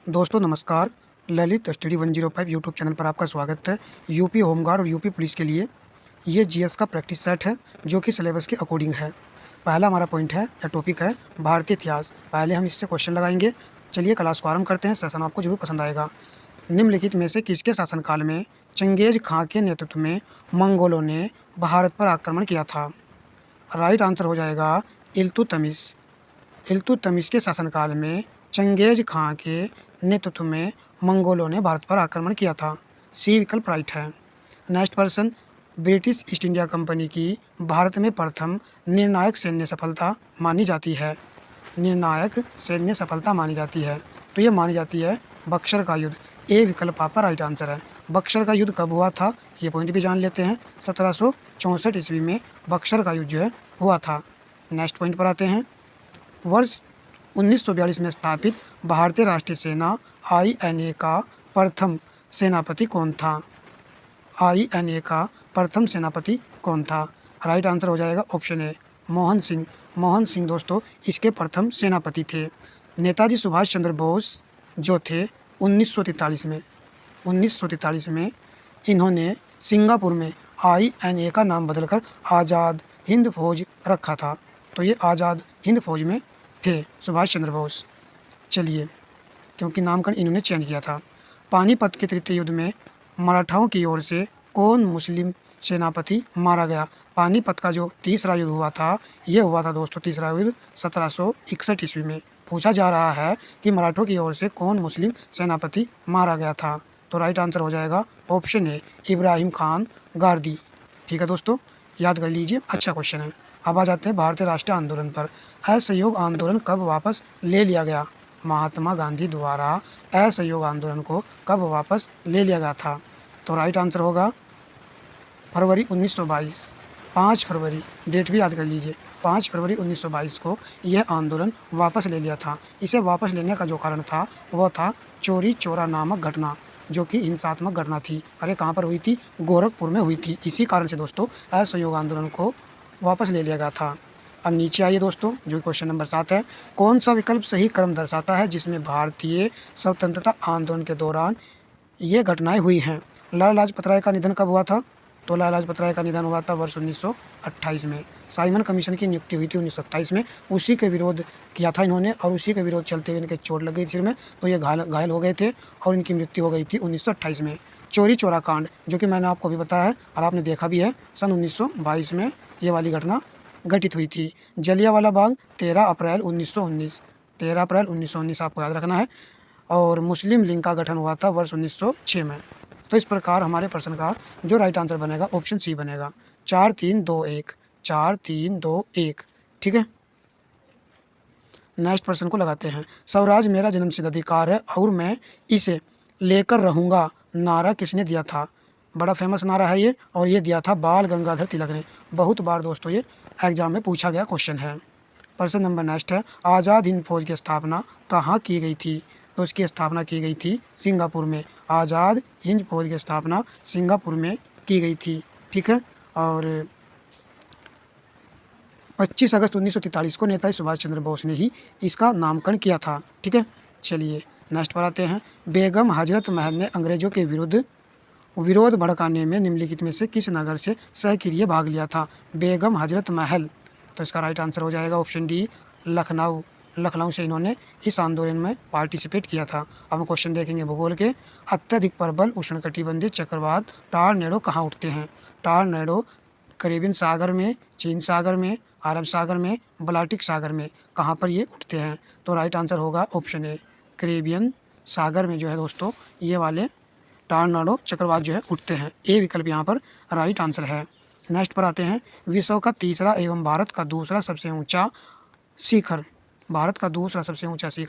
दोस्तों नमस्कार। Lalit study 105 YouTube channel पर आपका स्वागत है। यूपी होमगार्ड और यूपी पुलिस के लिए ये जीएस का प्रैक्टिस सेट है जो कि सिलेबस के अकॉर्डिंग है। पहला हमारा पॉइंट है या टॉपिक है भारतीय इतिहास। पहले हम इससे क्वेश्चन लगाएंगे। चलिए क्लास को आरंभ करते हैं। सेशन आपको जरूर पसंद आएगा। निम्नलिखित में से किसके शासनकाल में चंगेज खां के नेतृत्व में मंगोलों ने भारत पर आक्रमण किया था? राइट आंसर हो जाएगा इल्तुतमिश। इल्तुतमिश के शासनकाल में चंगेज खां के नेतृत्व में मंगोलों ने भारत पर आक्रमण किया था। सी विकल्प राइट है। Next person, British east India company की भारत में प्रथम निर्णायक सैन्य सफलता मानी जाती है। निर्णायक सैन्य सफलता मानी जाती है तो ये मानी जाती है बक्सर का युद्ध। ए विकल्प आपका राइट आंसर है। बक्सर का युद्ध कब हुआ था ये पॉइंट भी जान लेते हैं। 1764 ईस्वी में बक्सर का युद्ध जो है हुआ था। नेक्स्ट पॉइंट पर आते हैं। वर्ष 1942 में स्थापित भारतीय राष्ट्रीय सेना आईएनए का प्रथम सेनापति कौन था? आईएनए का प्रथम सेनापति कौन था? राइट आंसर हो जाएगा ऑप्शन ए मोहन सिंह। मोहन सिंह दोस्तों इसके प्रथम सेनापति थे। नेताजी सुभाष चंद्र बोस जो थे 1943 में इन्होंने सिंगापुर में आईएनए का नाम बदलकर आज़ाद हिंद फौज रखा था। तो ये आज़ाद हिंद फौज में थे सुभाष चंद्र बोस। चलिए, क्योंकि नामकरण इन्होंने चेंज किया था। पानीपत के तृतीय युद्ध में मराठाओं की ओर से कौन मुस्लिम सेनापति मारा गया? पानीपत का जो तीसरा युद्ध हुआ था ये हुआ था दोस्तों तीसरा युद्ध 1761 ईस्वी में। पूछा जा रहा है कि मराठों की ओर से कौन मुस्लिम सेनापति मारा गया था? तो राइट आंसर हो जाएगा ऑप्शन ए इब्राहिम खान गारदी। ठीक है दोस्तों, याद कर लीजिए, अच्छा क्वेश्चन है। अब आ जाते हैं भारतीय राष्ट्रीय आंदोलन पर। असहयोग आंदोलन कब वापस ले लिया गया? महात्मा गांधी द्वारा असहयोग आंदोलन को कब वापस ले लिया गया था? तो राइट आंसर होगा फरवरी 1922। 5 फरवरी, डेट भी याद कर लीजिए। 5 फरवरी 1922 को यह आंदोलन वापस ले लिया था। इसे वापस लेने का जो कारण था वह था चोरी चोरा नामक घटना, जो कि हिंसात्मक घटना थी। अरे कहाँ पर हुई थी? गोरखपुर में हुई थी। इसी कारण से दोस्तों असहयोग आंदोलन को वापस ले लिया गया था। अब नीचे आइए दोस्तों, जो क्वेश्चन नंबर 7 है। कौन सा विकल्प सही क्रम दर्शाता है जिसमें भारतीय स्वतंत्रता आंदोलन के दौरान ये घटनाएं हुई हैं? लाला लाजपत राय का निधन कब हुआ था? तो लाला लाजपत राय का निधन हुआ था वर्ष 1928 में। साइमन कमीशन की नियुक्ति हुई थी 1927 में। उसी के विरोध किया था इन्होंने और उसी के विरोध चलते हुए इनके चोट लग गई सिर में, तो ये घायल हो गए थे और इनकी मृत्यु हो गई थी 1928 में। चोरी चोरा कांड, जो कि मैंने आपको भी बताया है और आपने देखा भी है, सन 1922 में ये वाली घटना घटित हुई थी। जलियांवाला बाग 13 अप्रैल 1919। 13 अप्रैल 1919 आपको याद रखना है। और मुस्लिम लीग का गठन हुआ था वर्ष 1906 में। तो इस प्रकार हमारे प्रश्न का जो राइट आंसर बनेगा ऑप्शन सी बनेगा। 4-3-2-1। 4-3-2-1। ठीक है, नेक्स्ट प्रश्न को लगाते हैं। स्वराज मेरा जन्मसिद्ध अधिकार है और मैं इसे लेकर रहूँगा नारा किसने दिया था? बड़ा फेमस नारा है ये, और ये दिया था बाल गंगाधर तिलक ने। बहुत बार दोस्तों ये एग्जाम में पूछा गया क्वेश्चन है। प्रश्न नंबर नेक्स्ट है, आज़ाद हिंद फौज की स्थापना कहाँ की गई थी? तो इसकी स्थापना की गई थी सिंगापुर में। आज़ाद हिंद फौज की स्थापना सिंगापुर में की गई थी। ठीक है, और 25 अगस्त 1943 को नेताजी सुभाष चंद्र बोस ने ही इसका नामकरण किया था। ठीक है, चलिए नेक्स्ट पर आते हैं। बेगम हजरत महल ने अंग्रेजों के विरोध भड़काने में निम्नलिखित में से किस नगर से सक्रिय भाग लिया था? बेगम हजरत महल, तो इसका राइट आंसर हो जाएगा ऑप्शन डी लखनऊ। लखनऊ से इन्होंने इस आंदोलन में पार्टिसिपेट किया था। अब हम क्वेश्चन देखेंगे भूगोल के। अत्यधिक प्रबल उष्णकटिबंधीय चक्रवात टॉर्नेडो कहाँ उठते हैं? टॉर्नेडो कैरिबियन सागर में, चीन सागर में, अरब सागर में, बाल्टिक सागर में, कहाँ पर ये उठते हैं? तो राइट आंसर होगा ऑप्शन ए कैरिबियन सागर में जो है दोस्तों ये वाले टॉर्नेडो चक्रवात जो है उठते हैं। ए विकल्प यहाँ पर राइट आंसर है। नेक्स्ट पर आते हैं। विश्व का तीसरा एवं भारत का दूसरा सबसे ऊंचा शिखर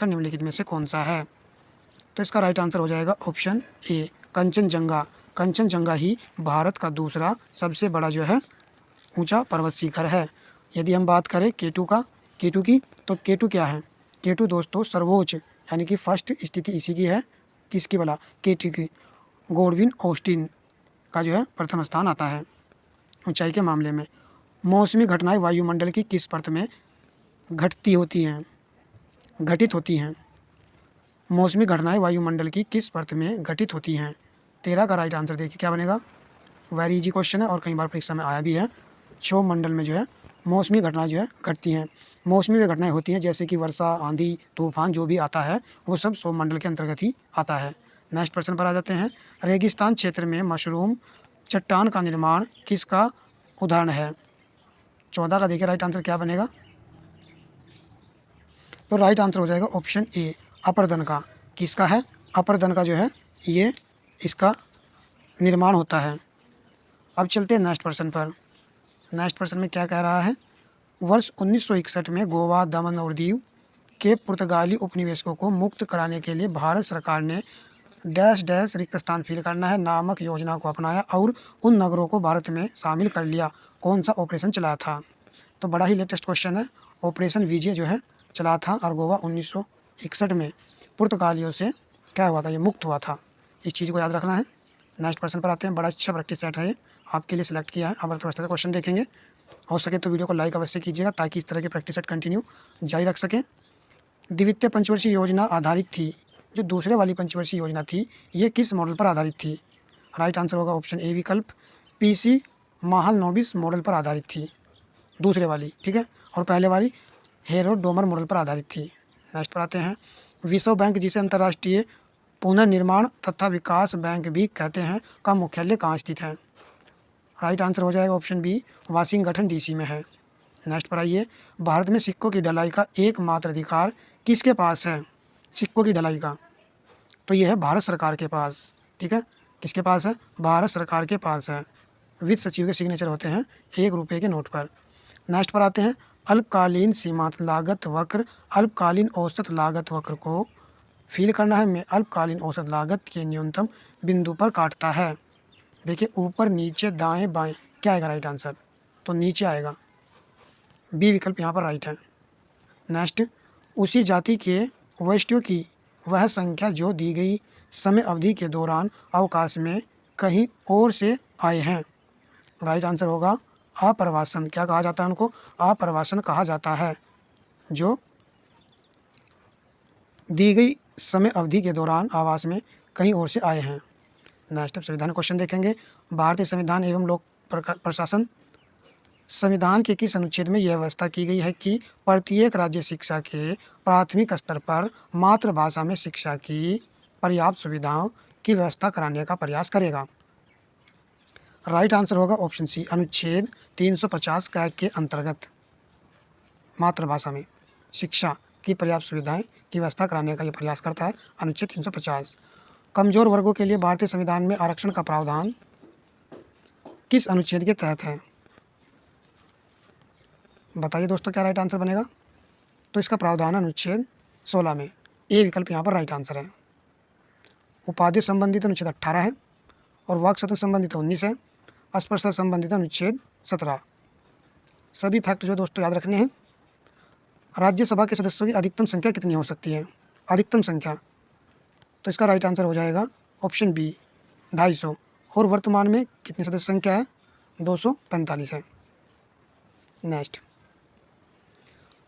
निम्नलिखित में से कौन सा है? तो इसका राइट आंसर हो जाएगा ऑप्शन ए कंचनजंगा। कंचनजंगा ही भारत का दूसरा सबसे बड़ा जो है ऊंचा पर्वत शिखर है। यदि हम बात करें केटू की, तो केटू क्या है? केटू दोस्तों सर्वोच्च यानी कि फर्स्ट स्थिति इसी की है। किसकी भला? केटू की। गॉडविन ऑस्टिन का जो है प्रथम स्थान आता है ऊंचाई के मामले में। मौसमी घटनाएं वायुमंडल की किस परत में घटित होती हैं? मौसमी घटनाएं वायुमंडल की किस परत में घटित होती हैं? 13 का राइट आंसर देखिए क्या बनेगा। वेरी इजी क्वेश्चन है और कई बार परीक्षा में आया भी है। क्षोभ मंडल में जो है मौसमी घटनाएं जो है घटती हैं। मौसमी वे घटनाएं होती हैं जैसे कि वर्षा, आंधी, तूफान जो भी आता है वो सब क्षोभ मंडल के अंतर्गत ही आता है। नेक्स्ट प्रश्न पर आ जाते हैं। रेगिस्तान क्षेत्र में मशरूम चट्टान का निर्माण किसका उदाहरण है? 14 का देखिए राइट आंसर क्या बनेगा। तो राइट आंसर हो जाएगा ऑप्शन ए अपरदन का। किसका है? अपरदन का जो है ये इसका निर्माण होता है। अब चलते हैं नेक्स्ट प्रश्न पर। नेक्स्ट प्रश्न में क्या कह रहा है? वर्ष 1961 में गोवा, दमन और दीव के पुर्तगाली उपनिवेशकों को मुक्त कराने के लिए भारत सरकार ने डैश डैश रिक्त स्थान फिल करना है नामक योजना को अपनाया और उन नगरों को भारत में शामिल कर लिया। कौन सा ऑपरेशन चलाया था? तो बड़ा ही लेटेस्ट क्वेश्चन है। ऑपरेशन विजय जो है चला था और गोवा 1961 में पुर्तगालियों से क्या हुआ था, ये मुक्त हुआ था। इस चीज़ को याद रखना है। नेक्स्ट प्रश्न पर आते हैं। बड़ा अच्छा प्रैक्टिस सेट है ये, आपके लिए सिलेक्ट किया है। अब अर्थव्यवस्था का क्वेश्चन देखेंगे। हो सके तो वीडियो को लाइक अवश्य कीजिएगा ताकि इस तरह की प्रैक्टिस सेट कंटिन्यू जारी रख सकें। द्वितीय पंचवर्षीय योजना आधारित थी, जो दूसरे वाली पंचवर्षीय योजना थी ये किस मॉडल पर आधारित थी? राइट आंसर होगा ऑप्शन ए विकल्प पीसी महालनोबिस मॉडल पर आधारित थी, दूसरे वाली, ठीक है। और पहले वाली हेरोडोमर मॉडल पर आधारित थी। नेक्स्ट पर आते हैं। विश्व बैंक, जिसे अंतर्राष्ट्रीय पुनर्निर्माण तथा विकास बैंक भी कहते हैं, का मुख्यालय कहाँ स्थित है? राइट आंसर हो जाएगा ऑप्शन बी वाशिंगटन डीसी में है। नेक्स्ट पर आइए। भारत में सिक्कों की ढलाई का एकमात्र अधिकार किसके पास है? सिक्कों की ढलाई का, तो ये है भारत सरकार के पास, ठीक है। किसके पास है? भारत सरकार के पास है। वित्त सचिव के सिग्नेचर होते हैं 1 रुपये के नोट पर। नेक्स्ट पर आते हैं। अल्पकालीन सीमांत लागत वक्र अल्पकालीन औसत लागत वक्र को फील करना है में अल्पकालीन औसत लागत के न्यूनतम बिंदु पर काटता है। देखिए ऊपर, नीचे, दाएं, बाएं, क्या आएगा राइट आंसर? तो नीचे आएगा, बी विकल्प यहाँ पर राइट है। नेक्स्ट, उसी जाति के वैष्णव की वह संख्या जो दी गई समय अवधि के दौरान अवकाश में कहीं और से आए हैं। राइट आंसर होगा अप्रवासन। क्या कहा जाता है उनको? अप्रवासन कहा जाता है, जो दी गई समय अवधि के दौरान आवास में कहीं और से आए हैं। नेक्स्ट संविधान क्वेश्चन देखेंगे। भारतीय संविधान एवं लोक प्रशासन संविधान के किस अनुच्छेद में यह व्यवस्था की गई है कि प्रत्येक राज्य शिक्षा के प्राथमिक स्तर पर मातृभाषा में शिक्षा की पर्याप्त सुविधाओं की व्यवस्था कराने का प्रयास करेगा? राइट आंसर होगा ऑप्शन सी अनुच्छेद 350 क के अंतर्गत मातृभाषा में शिक्षा की पर्याप्त सुविधाएं की व्यवस्था कराने का यह प्रयास करता है, अनुच्छेद 350। कमजोर वर्गों के लिए भारतीय संविधान में आरक्षण का प्रावधान किस अनुच्छेद के तहत है? बताइए दोस्तों क्या राइट आंसर बनेगा? तो इसका प्रावधान अनुच्छेद 16 में, ए विकल्प यहाँ पर राइट आंसर है। उपाधि संबंधित अनुच्छेद 18 है और वाक स्वतंत्रता संबंधित 19 है। अस्पृश्यता संबंधित अनुच्छेद 17। सभी फैक्ट जो दोस्तों याद रखने हैं। राज्यसभा के सदस्यों की अधिकतम संख्या कितनी हो सकती है? अधिकतम संख्या, तो इसका राइट आंसर हो जाएगा ऑप्शन बी 250। और वर्तमान में कितनी सदस्य संख्या है? 245 है। नेक्स्ट,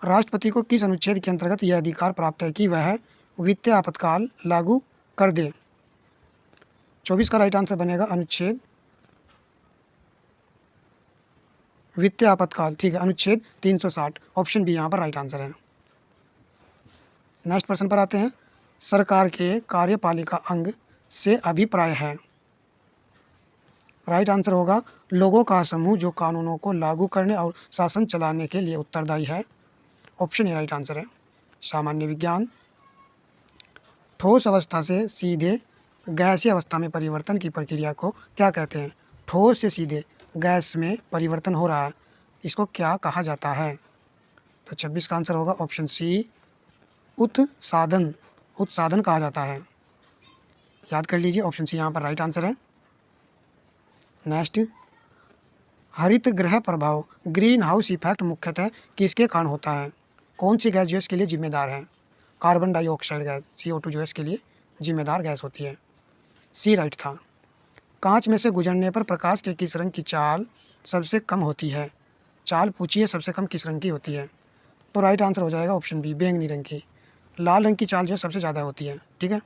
राष्ट्रपति को किस अनुच्छेद के अंतर्गत यह अधिकार प्राप्त है कि वह वित्तीय आपातकाल लागू कर दे? 24 का राइट आंसर बनेगा अनुच्छेद वित्तीय आपातकाल, ठीक है, अनुच्छेद 360, ऑप्शन बी यहाँ पर राइट आंसर है। नेक्स्ट प्रश्न पर आते हैं। सरकार के कार्यपालिका अंग से अभिप्राय है? राइट आंसर होगा लोगों का समूह जो कानूनों को लागू करने और शासन चलाने के लिए उत्तरदायी है, ऑप्शन ए राइट आंसर है। सामान्य विज्ञान। ठोस अवस्था से सीधे गैसीय अवस्था में परिवर्तन की प्रक्रिया को क्या कहते हैं? ठोस से सीधे गैस में परिवर्तन हो रहा है, इसको क्या कहा जाता है? तो 26 का आंसर होगा ऑप्शन सी उत्सादन। उत्सादन कहा जाता है, याद कर लीजिए, ऑप्शन सी यहाँ पर राइट आंसर है। नेक्स्ट, हरित गृह प्रभाव ग्रीन हाउस इफेक्ट मुख्यतः किसके कारण होता है? कौन सी गैस जो इसके लिए जिम्मेदार है? कार्बन डाइऑक्साइड गैस CO2 जो इसके लिए जिम्मेदार गैस होती है, सी राइट था। कांच में से गुजरने पर प्रकाश के किस रंग की चाल सबसे कम होती है? चाल पूछिए सबसे कम किस रंग की होती है? तो राइट आंसर हो जाएगा ऑप्शन बी बैंगनी रंग की। लाल रंग की चाल जो है सबसे ज़्यादा होती है, ठीक है,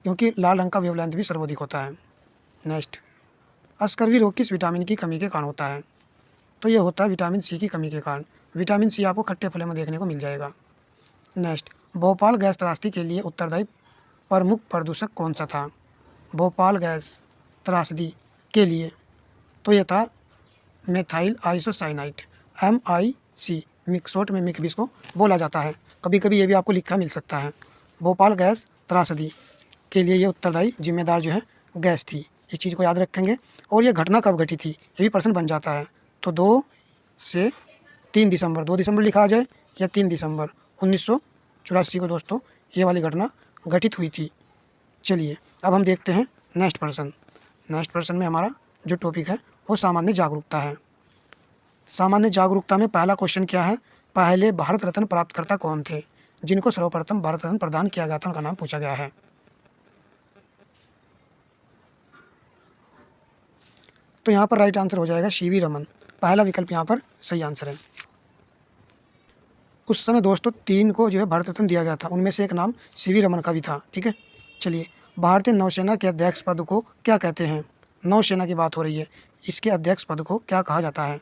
क्योंकि लाल रंग का वेवलेंथ भी सर्वाधिक होता है। नेक्स्ट, अस्कर्वी रोग किस विटामिन की कमी के कारण होता है? तो ये होता है विटामिन सी की कमी के कारण। विटामिन सी आपको खट्टे फलों में देखने को मिल जाएगा। नेक्स्ट, भोपाल गैस त्रासदी के लिए उत्तरदायी प्रमुख प्रदूषक कौन सा था? भोपाल गैस त्रासदी के लिए तो यह था मेथाइल आइसोसाइनाइट, MIC, शॉर्ट में मिक भी इसको बोला जाता है। कभी कभी ये भी आपको लिखा मिल सकता है। भोपाल गैस त्रासदी के लिए ये उत्तरदायी जिम्मेदार जो है गैस थी। इस चीज़ को याद रखेंगे। और ये घटना कब घटी थी ये भी प्रश्न बन जाता है। तो 2 से 3 दिसंबर, 2 दिसंबर लिखा आ जाए या 3 दिसंबर 1984 को दोस्तों ये वाली घटना घटित हुई थी। चलिए अब हम देखते हैं नेक्स्ट प्रश्न। नेक्स्ट प्रश्न में हमारा जो टॉपिक है वो सामान्य जागरूकता है। सामान्य जागरूकता में पहला क्वेश्चन क्या है? पहले भारत रत्न प्राप्तकर्ता कौन थे जिनको सर्वप्रथम भारत रत्न प्रदान किया गया था, उनका नाम पूछा गया है। तो यहाँ पर राइट आंसर हो जाएगा CV रमन। पहला विकल्प यहाँ पर सही आंसर है। उस समय दोस्तों 3 को जो है भारत रत्न दिया गया था, उनमें से एक नाम CV रमन का भी था, ठीक है। चलिए, भारतीय नौसेना के अध्यक्ष पद को क्या कहते हैं? नौसेना की बात हो रही है, इसके अध्यक्ष पद को क्या कहा जाता है?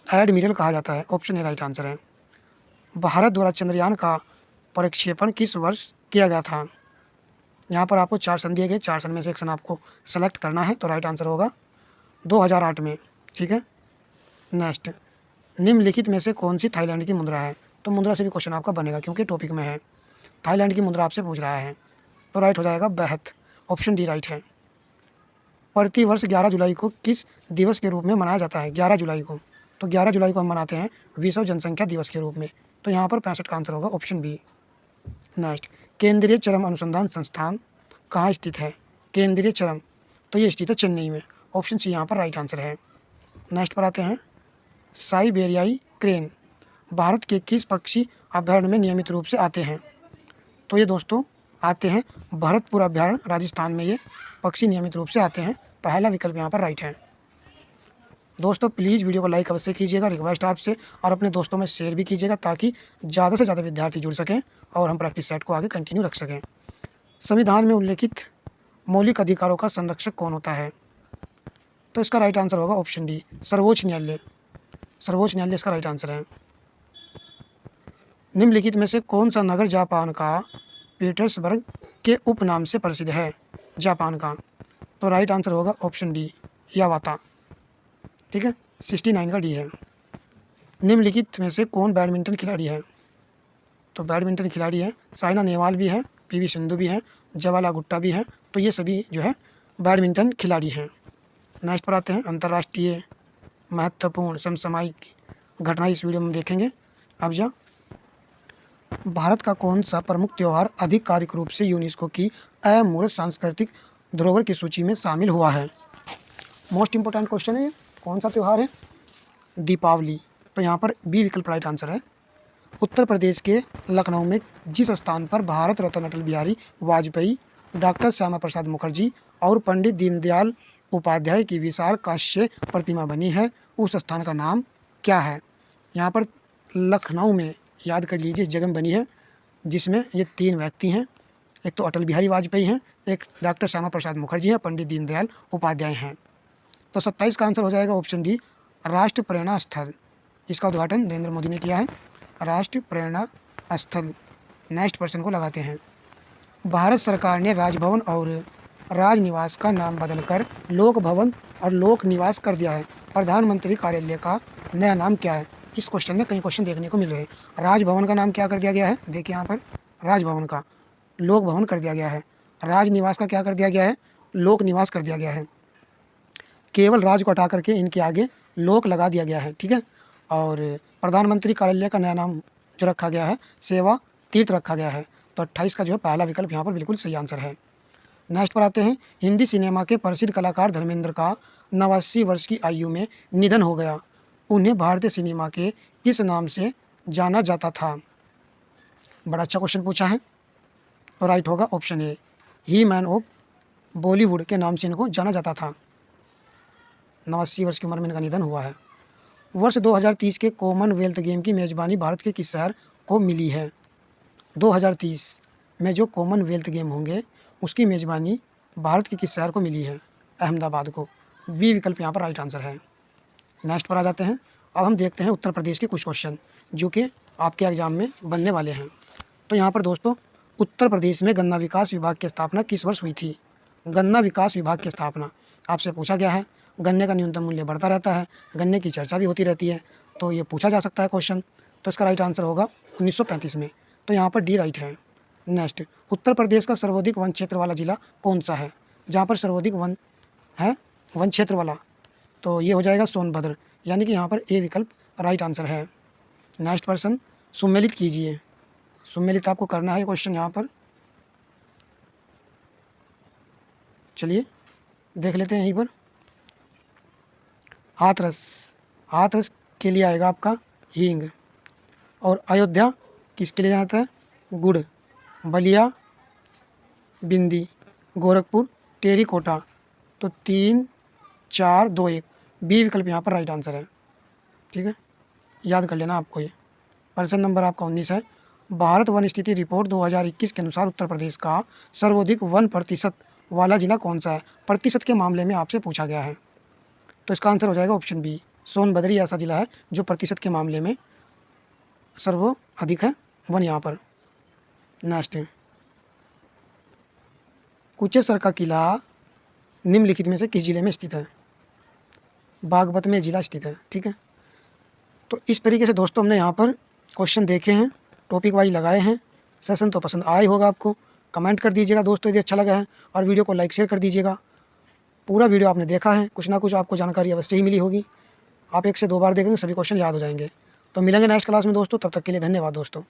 एडमिरल कहा जाता है। ऑप्शन ए राइट आंसर है। भारत द्वारा चंद्रयान का प्रक्षेपण किस वर्ष किया गया था? यहाँ पर आपको 4 सन दिए गए, 4 सन में से एक सन आपको सेलेक्ट करना है, तो राइट आंसर होगा 2008 में, ठीक है। नेक्स्ट, निम्नलिखित में से कौन सी थाईलैंड की मुद्रा है? तो मुद्रा से भी क्वेश्चन आपका बनेगा क्योंकि टॉपिक में है। थाईलैंड की मुद्रा आपसे पूछ रहा है, तो राइट हो जाएगा बेहत। ऑप्शन डी राइट है। प्रति वर्ष 11 जुलाई को किस दिवस के रूप में मनाया जाता है? 11 जुलाई को, तो 11 जुलाई को हम मनाते हैं विश्व जनसंख्या दिवस के रूप में। तो यहाँ पर 65 का आंसर होगा ऑप्शन बी। नेक्स्ट, केंद्रीय चरम अनुसंधान संस्थान कहाँ स्थित है? केंद्रीय चरम, तो ये स्थित है चेन्नई में। ऑप्शन सी यहाँ पर राइट आंसर है। नेक्स्ट पर आते हैं, साइबेरियाई क्रेन भारत के किस पक्षी अभयारण्य में नियमित रूप से आते हैं? तो ये दोस्तों आते हैं भरतपुर अभयारण्य, राजस्थान में ये पक्षी नियमित रूप से आते हैं। पहला विकल्प यहाँ पर राइट है। दोस्तों प्लीज़ वीडियो को लाइक अवश्य कीजिएगा, रिक्वेस्ट आपसे, और अपने दोस्तों में शेयर भी कीजिएगा ताकि ज़्यादा से ज़्यादा विद्यार्थी जुड़ सकें और हम प्रैक्टिस सेट को आगे कंटिन्यू रख सकें। संविधान में उल्लेखित मौलिक अधिकारों का संरक्षक कौन होता है? तो इसका राइट आंसर होगा ऑप्शन डी, सर्वोच्च न्यायालय। सर्वोच्च न्यायालय इसका राइट आंसर है। निम्नलिखित में से कौन सा नगर जापान का पीटर्सबर्ग के उपनाम से प्रसिद्ध है? जापान का, तो राइट आंसर होगा ऑप्शन डी, यावाता, ठीक है। 69 का डी है। निम्नलिखित में से कौन बैडमिंटन खिलाड़ी है? तो बैडमिंटन खिलाड़ी है साइना नेहवाल भी है, PV सिंधु भी है, जवाला गुट्टा भी है, तो ये सभी जो है बैडमिंटन खिलाड़ी हैं। नेक्स्ट पर आते हैं, अंतर्राष्ट्रीय महत्वपूर्ण समसामयिक घटनाएं इस वीडियो में देखेंगे। अब जा, भारत का कौन सा प्रमुख त्यौहार आधिकारिक रूप से यूनेस्को की अमूर्त सांस्कृतिक धरोहर की सूची में शामिल हुआ है? मोस्ट इंपोर्टेंट क्वेश्चन है ये। कौन सा त्यौहार है? दीपावली। तो यहाँ पर बी विकल्प राइट आंसर है। उत्तर प्रदेश के लखनऊ में जिस स्थान पर भारत रत्न अटल बिहारी वाजपेयी, डॉक्टर श्यामा प्रसाद मुखर्जी और पंडित दीनदयाल उपाध्याय की विशाल कांस्य प्रतिमा बनी है, उस स्थान का नाम क्या है? यहाँ पर लखनऊ में याद कर लीजिए इस जगह में बनी है, जिसमें ये 3 व्यक्ति हैं। एक तो अटल बिहारी वाजपेयी हैं, एक डॉक्टर श्यामा प्रसाद मुखर्जी हैं, पंडित दीनदयाल उपाध्याय हैं। तो 27 का आंसर हो जाएगा ऑप्शन डी, राष्ट्र प्रेरणा स्थल। इसका उद्घाटन नरेंद्र मोदी ने किया है, राष्ट्र प्रेरणा स्थल। नेक्स्ट पर्सन को लगाते हैं। भारत सरकार ने राजभवन और राजनिवास का नाम बदलकर लोक भवन और लोक निवास कर दिया है। प्रधानमंत्री कार्यालय का नया नाम क्या है? इस क्वेश्चन में कई क्वेश्चन देखने को मिल रहे हैं। राजभवन का नाम क्या कर दिया गया है? देखिए यहाँ पर राजभवन का लोक भवन कर दिया गया है। राजनिवास का क्या कर दिया गया है? लोक निवास कर दिया गया है। केवल राज को हटा करके इनके आगे लोक लगा दिया गया है, ठीक है। और प्रधानमंत्री कार्यालय का नया नाम जो रखा गया है सेवा तीर्थ रखा गया है। तो 28 का जो है पहला विकल्प यहाँ पर बिल्कुल सही आंसर है। नेक्स्ट पर आते हैं, हिंदी सिनेमा के प्रसिद्ध कलाकार धर्मेंद्र का 89 वर्ष की आयु में निधन हो गया। उन्हें भारतीय सिनेमा के किस नाम से जाना जाता था? बड़ा अच्छा क्वेश्चन पूछा है। तो राइट होगा option A, he man of Bollywood के नाम से इनको जाना जाता था। 89 वर्ष की उम्र में इनका निधन हुआ है। वर्ष 2030 के कॉमनवेल्थ गेम की मेज़बानी भारत के किस शहर को मिली है? 2030 में जो कॉमनवेल्थ गेम होंगे उसकी मेज़बानी भारत के किस शहर को मिली है? अहमदाबाद को। बी विकल्प यहाँ पर राइट आंसर है। नेक्स्ट पर आ जाते हैं। अब हम देखते हैं उत्तर प्रदेश के कुछ क्वेश्चन जो कि आपके एग्जाम में बनने वाले हैं। तो यहाँ पर दोस्तों, उत्तर प्रदेश में गन्ना विकास विभाग की स्थापना किस वर्ष हुई थी? गन्ना विकास विभाग की स्थापना आपसे पूछा गया है। गन्ने का न्यूनतम मूल्य बढ़ता रहता है, गन्ने की चर्चा भी होती रहती है, तो ये पूछा जा सकता है क्वेश्चन। तो इसका राइट आंसर होगा 1935 में। तो यहाँ पर डी राइट है। नेक्स्ट, उत्तर प्रदेश का सर्वाधिक वन क्षेत्र वाला जिला कौन सा है? जहाँ पर सर्वाधिक वन है, वन क्षेत्र वाला, तो ये हो जाएगा सोनभद्र, यानी कि यहाँ पर ए विकल्प राइट आंसर है। नेक्स्ट पर्सन, सुमेलित कीजिए। सुमेलित आपको करना है क्वेश्चन यहाँ पर। चलिए देख लेते हैं यहीं पर। हाथरस, हाथरस के लिए आएगा आपका हींग। और अयोध्या किसके लिए जाना है? गुड़। बलिया, बिंदी, गोरखपुर, टेरीकोटा। तो 3, 4, 2, 1 बी विकल्प यहाँ पर राइट आंसर है। ठीक है, याद कर लेना आपको ये। प्रश्न नंबर आपका 19 है। भारत वन स्थिति रिपोर्ट 2021 के अनुसार उत्तर प्रदेश का सर्वाधिक वन प्रतिशत वाला जिला कौन सा है? प्रतिशत के मामले में आपसे पूछा गया है, तो इसका आंसर हो जाएगा ऑप्शन बी, सोनभद्र ऐसा जिला है जो प्रतिशत के मामले में सर्वाधिक है वन यहाँ पर। नेक्स्ट, कुचेसर का किला निम्नलिखित में से किस जिले में स्थित है? बागपत में जिला स्थित है। ठीक है, तो इस तरीके से दोस्तों हमने यहाँ पर क्वेश्चन देखे हैं, टॉपिक वाइज लगाए हैं। सेशन तो पसंद आया ही होगा आपको। कमेंट कर दीजिएगा दोस्तों यदि अच्छा लगा है, और वीडियो को लाइक शेयर कर दीजिएगा। पूरा वीडियो आपने देखा है, कुछ ना कुछ आपको जानकारी अवश्य ही मिली होगी। आप 1 से 2 बार देखेंगे, सभी क्वेश्चन याद हो जाएंगे। तो मिलेंगे नेक्स्ट क्लास में दोस्तों, तब तक के लिए धन्यवाद दोस्तों।